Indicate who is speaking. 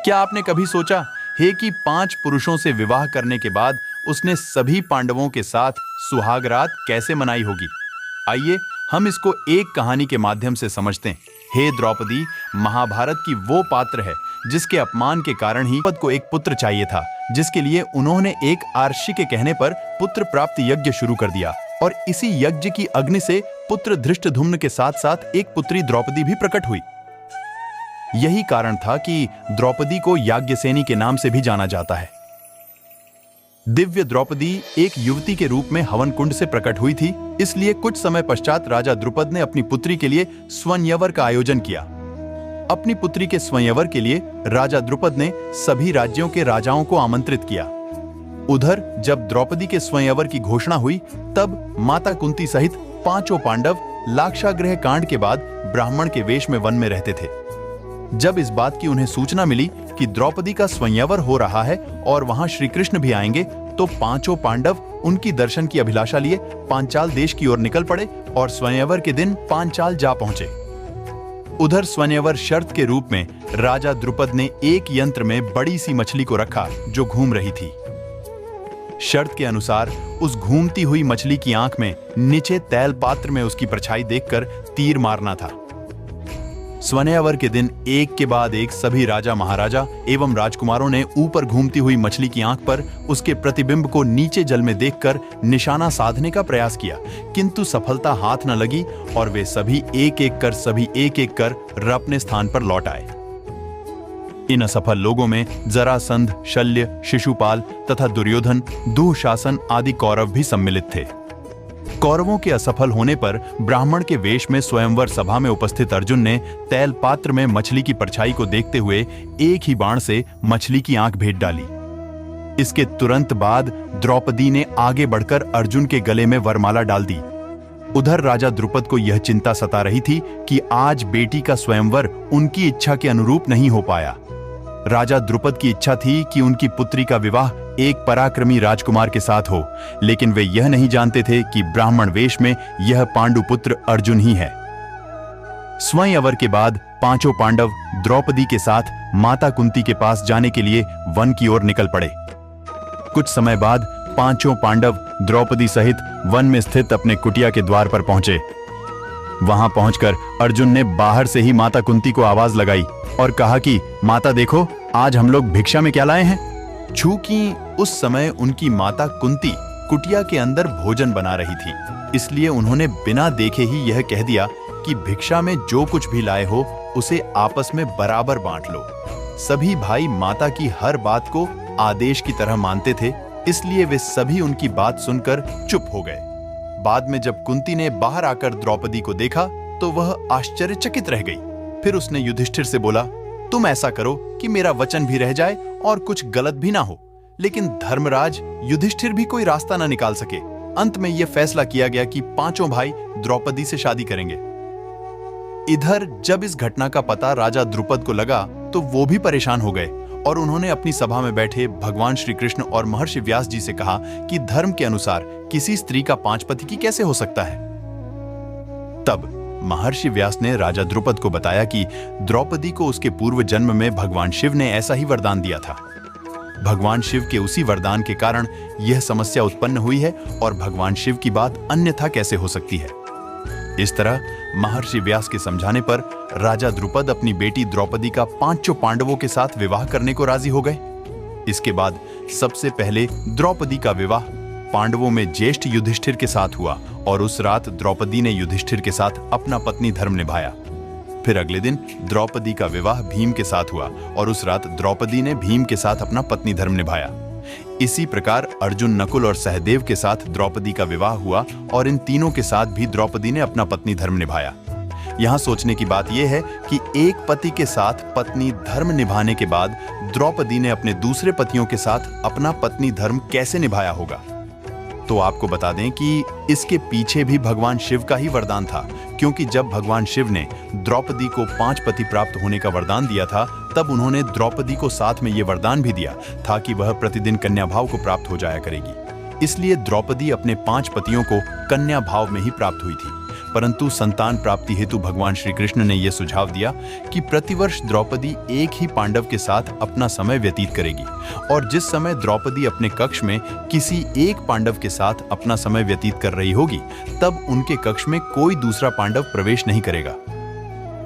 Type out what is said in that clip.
Speaker 1: क्या आपने कभी सोचा है कि 5 पुरुषों से विवाह करने के बाद उसने सभी पांडवों के साथ सुहाग रात कैसे मनाई होगी? आइए हम इसको एक कहानी के माध्यम से समझते हैं। हे द्रौपदी, महाभारत की वो पात्र है जिसके अपमान के कारण ही पद को एक पुत्र चाहिए था, जिसके लिए उन्होंने एक आर्षि के कहने पर पुत्र प्राप्ति यज्ञ शुरू कर दिया और इसी यज्ञ की अग्नि से पुत्र धृष्टद्युम्न के साथ साथ एक पुत्री द्रौपदी भी प्रकट हुई। यही कारण था कि द्रौपदी को याज्ञसेनी के नाम से भी जाना जाता है। दिव्य द्रौपदी एक युवती के रूप में हवन कुंड से प्रकट हुई थी, इसलिए कुछ समय पश्चात राजा द्रुपद ने अपनी पुत्री के लिए स्वयंवर का आयोजन किया। अपनी पुत्री के स्वयंवर के लिए राजा द्रुपद ने सभी राज्यों के राजाओं को आमंत्रित किया। उधर जब द्रौपदी के स्वयंवर की घोषणा हुई, तब माता कुंती सहित 5 पांडव लाक्षागृह कांड के बाद ब्राह्मण के वेश में वन में रहते थे। जब इस बात की उन्हें सूचना मिली कि द्रौपदी का स्वयंवर हो रहा है और वहां श्री कृष्ण भी आएंगे, तो 5 पांडव उनकी दर्शन की अभिलाषा लिए पांचाल देश की ओर निकल पड़े और स्वयंवर के दिन पांचाल जा पहुंचे। उधर स्वयंवर शर्त के रूप में राजा द्रुपद ने एक यंत्र में बड़ी सी मछली को रखा जो घूम रही थी। शर्त के अनुसार उस घूमती हुई मछली की आंख में नीचे तैल पात्र में उसकी परछाई देखकर तीर मारना था। स्वयंवर के दिन एक के बाद एक सभी राजा महाराजा एवं राजकुमारों ने ऊपर घूमती हुई मछली की आंख पर उसके प्रतिबिंब को नीचे जल में देखकर निशाना साधने का प्रयास किया, किंतु सफलता हाथ न लगी और वे सभी एक एक कर अपने स्थान पर लौट आए। इन असफल लोगों में जरासंध, शल्य, शिशुपाल तथा दुर्योधन, दुःशासन आदि कौरव भी सम्मिलित थे। कौरवों के असफल होने पर ब्राह्मण के वेश में स्वयंवर सभा में उपस्थित अर्जुन ने तैल पात्र में मछली की परछाई को देखते हुए एक ही बाण से मछली की आंख भेद डाली। इसके तुरंत बाद द्रौपदी ने आगे बढ़कर अर्जुन के गले में वरमाला डाल दी। उधर राजा द्रुपद को यह चिंता सता रही थी कि आज बेटी का स्वयंवर उनकी इच्छा के अनुरूप नहीं हो पाया। राजा द्रुपद की इच्छा थी कि उनकी पुत्री का विवाह एक पराक्रमी राजकुमार के साथ हो, लेकिन वे यह नहीं जानते थे कि ब्राह्मण वेश में यह पांडुपुत्र अर्जुन ही है। स्वयंवर के बाद 5 पांडव द्रौपदी के साथ माता कुंती के पास जाने के लिए वन की ओर निकल पड़े। कुछ समय बाद 5 पांडव द्रौपदी सहित वन में स्थित अपने कुटिया के द्वार पर पहुंचे। वहां पहुंचकर अर्जुन ने बाहर से ही माता कुंती को आवाज लगाई और कहा कि माता देखो, आज हम लोग भिक्षा में क्या लाए हैं। चूंकि उस समय उनकी माता कुंती कुटिया के अंदर भोजन बना रही थी, इसलिए उन्होंने बिना देखे ही यह कह दिया कि भिक्षा में जो कुछ भी लाए हो उसे आपस में बराबर बांट लो। सभी भाई माता की हर बात को आदेश की तरह मानते थे, इसलिए वे सभी उनकी बात सुनकर चुप हो गए। बाद में जब कुंती ने बाहर आकर द्रौपदी को देखा तो वह आश्चर्यचकित रह गई। फिर उसने युधिष्ठिर से बोला, तुम ऐसा करो कि मेरा वचन भी रह जाए और कुछ गलत भी ना हो। लेकिन धर्मराज युधिष्ठिर भी कोई रास्ता ना निकाल सके। अंत में यह फैसला किया गया कि 5 भाई द्रौपदी से शादी करेंगे। इधर जब इस घटना का पता राजा द्रुपद को लगा तो वो भी परेशान हो गए और उन्होंने अपनी सभा में बैठे भगवान श्री कृष्ण और महर्षि व्यास जी से कहा कि धर्म के अनुसार किसी स्त्री का 5 पति की कैसे हो सकता है। तब महर्षि व्यास ने राजा द्रुपद को बताया कि द्रौपदी को उसके पूर्व जन्म में भगवान शिव ने ऐसा ही वरदान दिया था। भगवान शिव के उसी वरदान के कारण यह समस्या उत्पन्न हुई है और भगवान शिव की बात अन्यथा कैसे हो सकती है। इस तरह महर्षि व्यास के समझाने पर राजा द्रुपद अपनी बेटी द्रौपदी का 5 पांडवों के साथ विवाह करने को राजी हो गए। इसके बाद सबसे पहले द्रौपदी का विवाह पांडवों में ज्येष्ठ युधिष्ठिर के साथ हुआ और उस रात द्रौपदी ने युधिष्ठिर के साथ अपना पत्नी धर्म निभाया। फिर अगले दिन द्रौपदी का विवाह भीम के साथ हुआ और उस रात द्रौपदी ने भीम के साथ अपना पत्नी धर्म निभाया। इसी प्रकार अर्जुन, नकुल और सहदेव के साथ द्रौपदी का विवाह हुआ और इन तीनों के साथ भी द्रौपदी ने अपना पत्नी धर्म निभाया। यहाँ सोचने की बात यह है कि एक पति के साथ पत्नी धर्म निभाने के बाद द्रौपदी ने अपने दूसरे पतियों के साथ अपना पत्नी धर्म कैसे निभाया होगा। तो आपको बता दें कि इसके पीछे भी भगवान शिव का ही वरदान था, क्योंकि जब भगवान शिव ने द्रौपदी को 5 पति प्राप्त होने का वरदान दिया था, तब उन्होंने द्रौपदी को साथ में ये वरदान भी दिया था कि वह प्रतिदिन कन्या भाव को प्राप्त हो जाया करेगी। इसलिए द्रौपदी अपने 5 पतियों को कन्या भाव में ही प्राप्त हुई थी। परंतु संतान प्राप्ति हेतु भगवान श्री कृष्ण ने यह सुझाव दिया कि प्रतिवर्ष द्रौपदी एक ही पांडव के साथ अपना समय व्यतीत करेगी और जिस समय द्रौपदी अपने कक्ष में किसी एक पांडव के साथ अपना समय व्यतीत कर रही होगी, तब उनके कक्ष में कोई दूसरा पांडव प्रवेश नहीं करेगा।